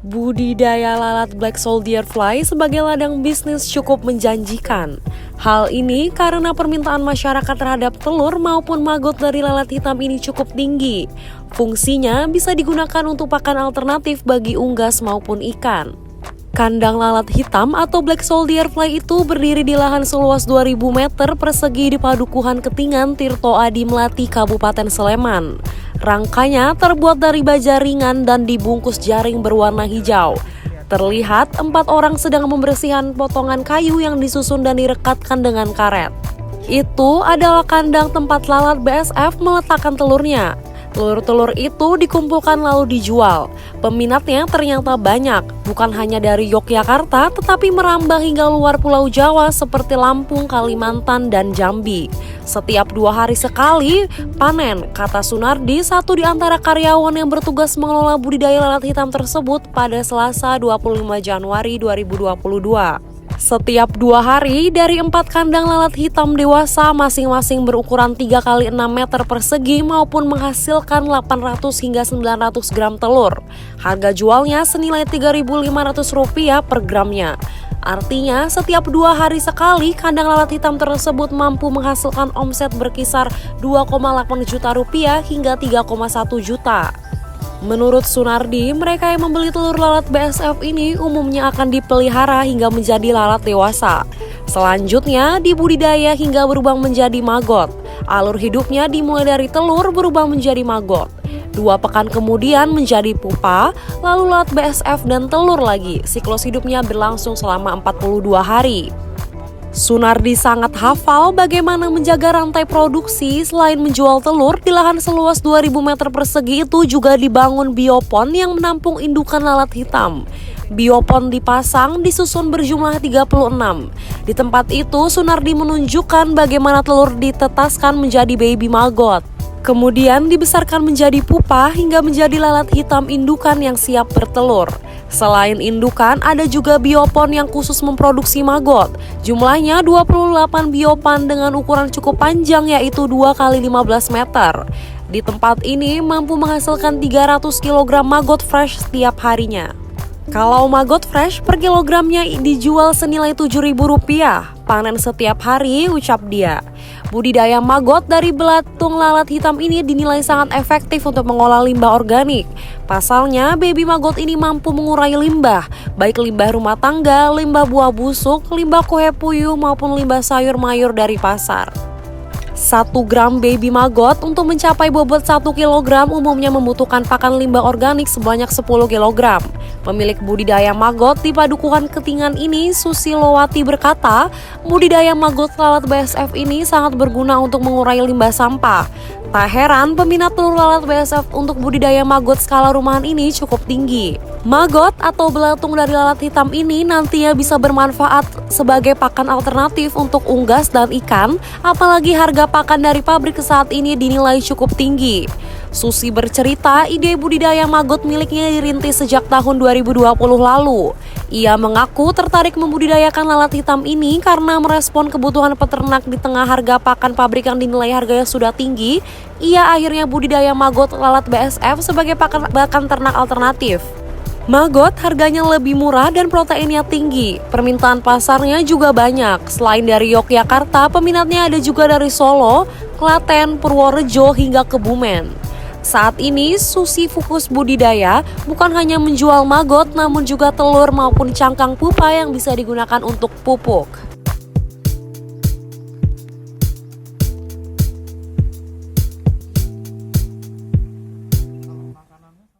Budidaya lalat Black Soldier Fly sebagai ladang bisnis cukup menjanjikan. Hal ini karena permintaan masyarakat terhadap telur maupun maggot dari lalat hitam ini cukup tinggi. Fungsinya bisa digunakan untuk pakan alternatif bagi unggas maupun ikan. Kandang lalat hitam atau Black Soldier Fly itu berdiri di lahan seluas 2000 meter persegi di Padukuhan Ketingan, Tirto Adi Melati, Kabupaten Sleman. Rangkanya terbuat dari baja ringan dan dibungkus jaring berwarna hijau. Terlihat 4 orang sedang membersihkan potongan kayu yang disusun dan direkatkan dengan karet. Itu adalah kandang tempat lalat BSF meletakkan telurnya. Telur-telur itu dikumpulkan lalu dijual. Peminatnya ternyata banyak, bukan hanya dari Yogyakarta tetapi merambah hingga luar Pulau Jawa seperti Lampung, Kalimantan, dan Jambi. Setiap 2 hari sekali panen, kata Sunardi, satu di antara karyawan yang bertugas mengelola budidaya lalat hitam tersebut pada Selasa 25 Januari 2022. Setiap 2 hari dari 4 kandang lalat hitam dewasa masing-masing berukuran 3 x 6 meter persegi maupun menghasilkan 800 hingga 900 gram telur. Harga jualnya senilai Rp3.500 per gramnya. Artinya setiap 2 hari sekali kandang lalat hitam tersebut mampu menghasilkan omset berkisar Rp2,8 juta hingga Rp3,1 juta. Menurut Sunardi, mereka yang membeli telur lalat BSF ini umumnya akan dipelihara hingga menjadi lalat dewasa. Selanjutnya dibudidaya hingga berubah menjadi maggot. Alur hidupnya dimulai dari telur berubah menjadi maggot. 2 pekan kemudian menjadi pupa, lalu lalat BSF dan telur lagi. Siklus hidupnya berlangsung selama 42 hari. Sunardi sangat hafal bagaimana menjaga rantai produksi. Selain menjual telur, di lahan seluas 2000 meter persegi itu juga dibangun biopon yang menampung indukan lalat hitam. Biopon dipasang disusun berjumlah 36. Di tempat itu, Sunardi menunjukkan bagaimana telur ditetaskan menjadi baby maggot. Kemudian dibesarkan menjadi pupa hingga menjadi lalat hitam indukan yang siap bertelur. Selain indukan, ada juga biopon yang khusus memproduksi maggot. Jumlahnya 28 biopan dengan ukuran cukup panjang yaitu 2 x 15 meter. Di tempat ini mampu menghasilkan 300 kg maggot fresh setiap harinya. Kalau maggot fresh per kilogramnya dijual senilai Rp7.000. Panen setiap hari, ucap dia. Budidaya maggot dari belatung lalat hitam ini dinilai sangat efektif untuk mengolah limbah organik. Pasalnya, baby maggot ini mampu mengurai limbah, baik limbah rumah tangga, limbah buah busuk, limbah kue puyuh maupun limbah sayur mayur dari pasar. 1 gram baby maggot untuk mencapai bobot 1 kg umumnya membutuhkan pakan limbah organik sebanyak 10 kg. Pemilik budidaya maggot di Padukuhan Ketingan ini, Susilowati, berkata, budidaya maggot lalat BSF ini sangat berguna untuk mengurai limbah sampah. Tak heran peminat telur lalat BSF untuk budidaya maggot skala rumahan ini cukup tinggi. Maggot atau belatung dari lalat hitam ini nantinya bisa bermanfaat sebagai pakan alternatif untuk unggas dan ikan, apalagi harga pakan dari pabrik saat ini dinilai cukup tinggi. Susi bercerita ide budidaya maggot miliknya dirintis sejak tahun 2020 lalu. Ia mengaku tertarik membudidayakan lalat hitam ini karena merespon kebutuhan peternak di tengah harga pakan pabrik yang dinilai harganya sudah tinggi. Ia akhirnya budidaya maggot lalat BSF sebagai pakan ternak alternatif. Maggot harganya lebih murah dan proteinnya tinggi. Permintaan pasarnya juga banyak. Selain dari Yogyakarta, peminatnya ada juga dari Solo, Klaten, Purworejo hingga Kebumen. Saat ini, Susi fokus budidaya bukan hanya menjual maggot namun juga telur maupun cangkang pupa yang bisa digunakan untuk pupuk.